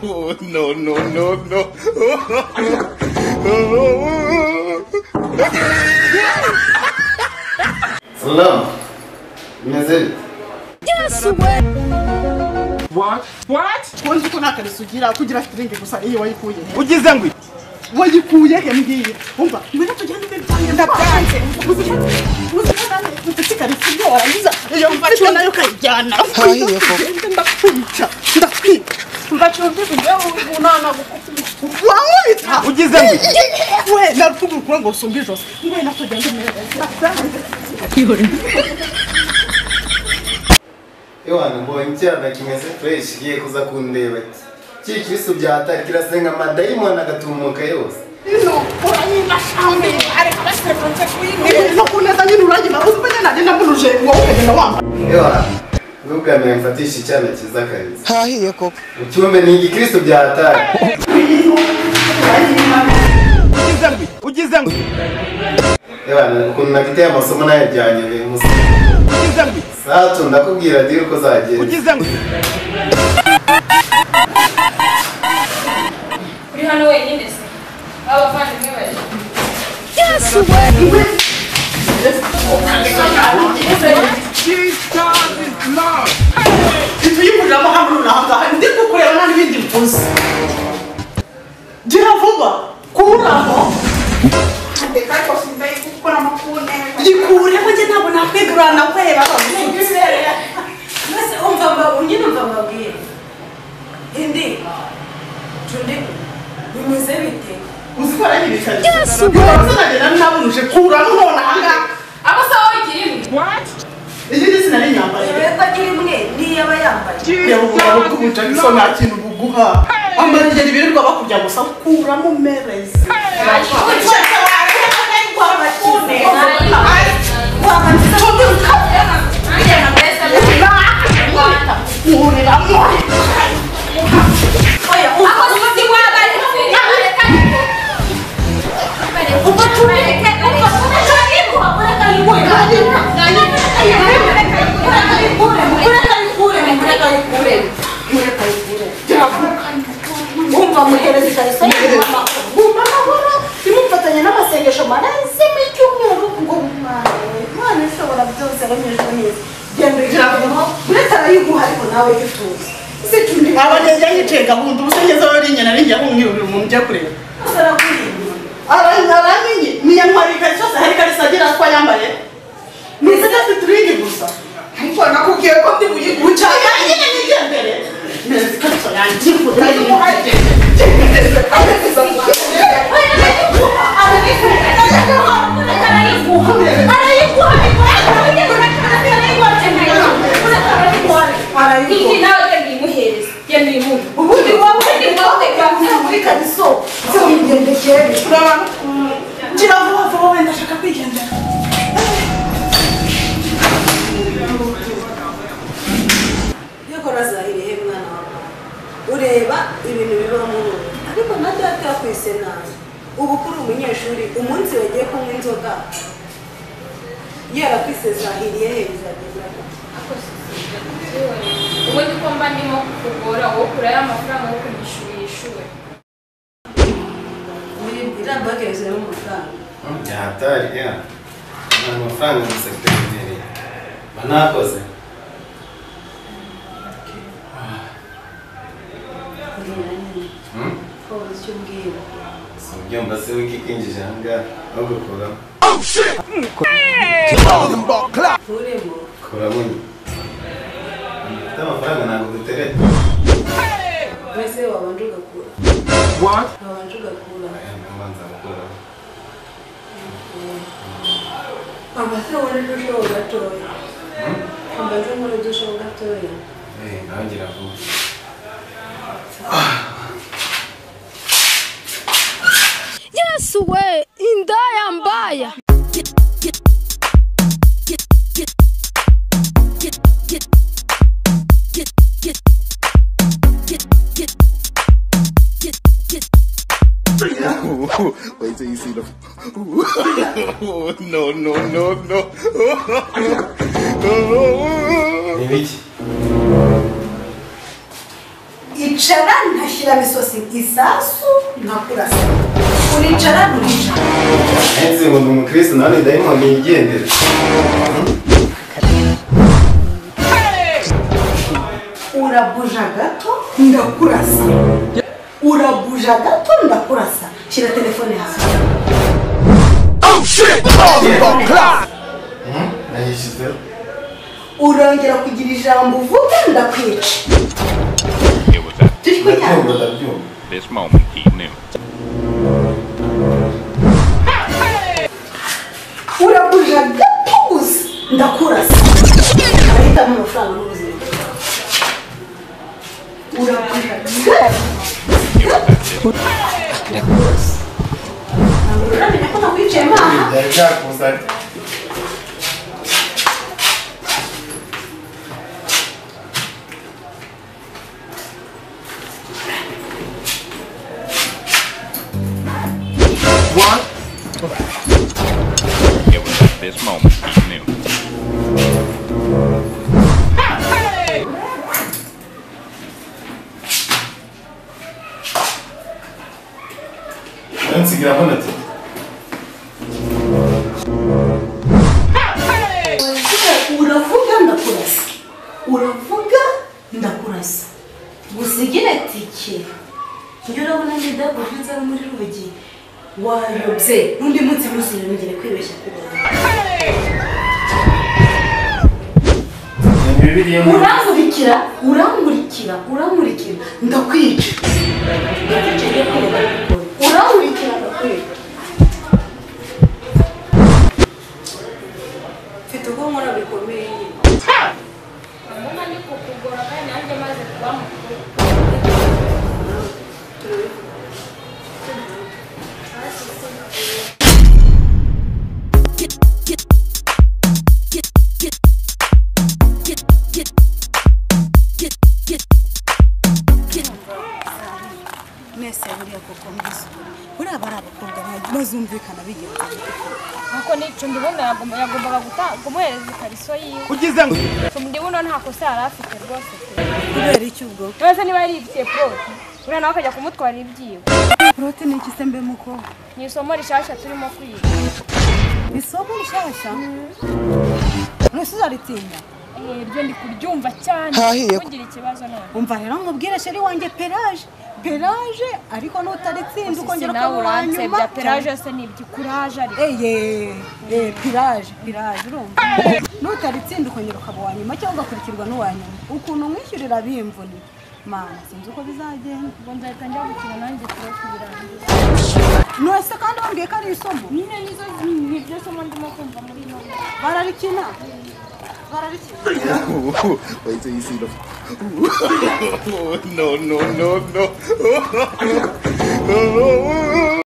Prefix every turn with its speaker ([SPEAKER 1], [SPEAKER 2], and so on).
[SPEAKER 1] No, no, no, no.
[SPEAKER 2] Salam. Mezeli.
[SPEAKER 3] Yes, way.
[SPEAKER 1] What?
[SPEAKER 4] Wonzi ko nakarisugira kugira firinge gusa iyo wayikuye.
[SPEAKER 1] Ugize ngwi?
[SPEAKER 4] Wayikuye he mbwiye. Umva, ngwino tujyane mbere ndabyanze. Uzikana utikarisigora niza. Iyo mbacho nayo kayijyana.
[SPEAKER 3] Hahiye ko.
[SPEAKER 4] Ndakwica. Mbachombe kugira unana wawita.
[SPEAKER 1] Ugize ngwi?
[SPEAKER 4] We narukugura ngo usumbijo. Ngwino tujyane mbere. Ndabyanze.
[SPEAKER 2] Ewana mbonye icyana kimeze fresh kigiye kuza kundeba. Kikirisu byatari kirasenga amadayimoni agatumuka yose.
[SPEAKER 4] No, uranyina shambe. Are kabasefronse kwini. No kuneza nyine uranyina. Uzumenya nagenda mbunuje ngo ukagenda wamba.
[SPEAKER 2] Ewana ngubwa mfatishi icyana kiza kariza.
[SPEAKER 3] Hahiye ko.
[SPEAKER 2] Ucyumbe ni igikristo byatari.
[SPEAKER 1] Ugize ngwi?
[SPEAKER 2] Ewana ukuntu nagiteye amasomo nayajyanye musa.
[SPEAKER 1] Ugize ngwi?
[SPEAKER 2] Sato ndakubwira diri ko zagenda.
[SPEAKER 1] Ugize ngwi?
[SPEAKER 5] Uri hano wenyine se? Abavandimwe bari.
[SPEAKER 3] Yes, way.
[SPEAKER 4] Tuyimuramo hamwe n'ahangaha ndi kukureba n'ibindi mvuze. Gira vuba kuramo. Ndeka ko simbaye gukora makune. Gikure ko je ntabwo nakwegurana kweba bamugisere.
[SPEAKER 5] Mwese umva unyine umva mbabwire. Indi. Tunde. Bimeze bite?
[SPEAKER 4] Uzikora n'ibikari.
[SPEAKER 3] Yes, way.
[SPEAKER 4] Uzagenda nabunuje kuramo none ahangaha.
[SPEAKER 5] Abasawo ikirimwe.
[SPEAKER 1] What?
[SPEAKER 4] Iyi nari nyambaye.
[SPEAKER 5] Yego kirimwe ni yaba yambaye.
[SPEAKER 4] Yavuga ko ubutari so nta kintu buguha. Amarigeri birirwa bakujya gusa kuramo merezi.
[SPEAKER 5] Umva muhereza ikariso y'umama. Umva mahoro. Imufatanya n'amasengesho marazi mu cyumweru ngo Imana ishobora byose abanyejwe neza. Genda ujyaho. Uretse arayiguha ariko nawe gituza. Situndi
[SPEAKER 4] Abagenda yicaye gahunda ubusengeza wari nyina ari njya umwirubira umuntu ujya kureba. Aramenye niya ntwari cyose hari karisagira ko yambaye. Nizega situringi gusa. Ariko nakubwiye ko ndi buyiguca. Nyine nigendere. Neza kariso yanjye kudayi.
[SPEAKER 5] Ureba ibintu biba mu rugo ariko na data yakwise nabi ubu kuri umunyeshuri umunsi wagiye kunywa inzoga yarakwise zahiriye heza
[SPEAKER 6] ubundi ko mba ndimo kukugora wowe kuraya amafaranga yo kunyishurira ishuri
[SPEAKER 5] irambageze mu mafaranga
[SPEAKER 2] Byatari ya. Amafaranga mu secretary. Banakoze. Byumba se wiki kinjije hanga no gukora.
[SPEAKER 1] Oh shit!
[SPEAKER 5] kuremo
[SPEAKER 2] Kora munyi. Amafaranga ntabwo dutereta.
[SPEAKER 5] wese wabanje ugakura
[SPEAKER 1] What?
[SPEAKER 5] wabanje ugakura
[SPEAKER 2] Mbanza gukora.
[SPEAKER 5] amase wari dushobo gatoya ambaze muri dushobo gatoya
[SPEAKER 2] Nawe ngira vuba.
[SPEAKER 3] Yes, way. Indaya mbaya.
[SPEAKER 1] Wait till you see the. No, no, no, no.
[SPEAKER 2] Ni biki?
[SPEAKER 5] uricara ntashyira misosi isasu nkakurasa uricara uricara
[SPEAKER 2] nzi ngo ndi umukristo nawe dayimoni yigendera
[SPEAKER 5] urabuja gato ndakurasa urabuja gato ndakurasa shyira telefone hasi
[SPEAKER 2] nayishyizeho
[SPEAKER 5] urongera kugira ijambo uvuga ndakwica
[SPEAKER 7] It was at
[SPEAKER 5] turi kunyara
[SPEAKER 7] this moment he knew.
[SPEAKER 5] urabuja gato gusa ndakurasa ahitamo amafaranga n'ubuzima urabuja gato uramenya ko nakwicayemo aha
[SPEAKER 2] byari byakuzanye
[SPEAKER 7] It was at this moment he knew.
[SPEAKER 2] nsigira abonetse
[SPEAKER 5] uravuga ndakurasa uravuga ndakurasa gusigire tike njye urabona ndidakujwe nzara muri rugi wayobye n'undi munsi musire mugire kwibeshya kubona uramurikira ndakwica uramurikira ndakwica mfite ubwo nkora bikomeye
[SPEAKER 6] Mbona ndi kukugora kandi nanjye maze kuba mukuru.
[SPEAKER 5] mwese buriya koko mbizi buriya bari abakobwa bazumvikana bigenza
[SPEAKER 6] Ako nico ndibona yagombaga kumuhereza ikariso yiwe.
[SPEAKER 1] Ugize ngo
[SPEAKER 6] Ndibuno nta kosa yari afite rwose.
[SPEAKER 5] kubera iki ubwo
[SPEAKER 6] Nose niba yari ibye prote. Uriya nawe akajya kumutwara ibyiwe.
[SPEAKER 5] prote ni iki se mbe muko
[SPEAKER 6] Ni isomo rishasha turimo kwiga.
[SPEAKER 5] isomo rishasha mwese uzaritinda
[SPEAKER 6] Iryo ndi kuryumva cyane.
[SPEAKER 1] Hahiye.
[SPEAKER 6] Kugira ikibazo none.
[SPEAKER 5] umva rero nkubwire sheri wanjye peraje ariko nutaritsinda ukongera
[SPEAKER 6] nawe
[SPEAKER 5] ukaba
[SPEAKER 6] uransebya
[SPEAKER 5] wanyuma
[SPEAKER 6] peraje se ni iby'ikuraje ariko.
[SPEAKER 5] piraje urumva nutaritsinda ukongera ukaba wanyuma cyangwa ugakurikirwa n'uwanyuma ukuntu umwishyurira bimvuni mana sinzi uko bizagenda
[SPEAKER 6] Ngo nzahita njya gukina nanjye prote birangiye.
[SPEAKER 5] nose kandi wambwiye ko ari isomo
[SPEAKER 6] Nyine nizo nibyo somo ndimo kumva muri none.
[SPEAKER 5] bararikina
[SPEAKER 1] wait till you see the. No.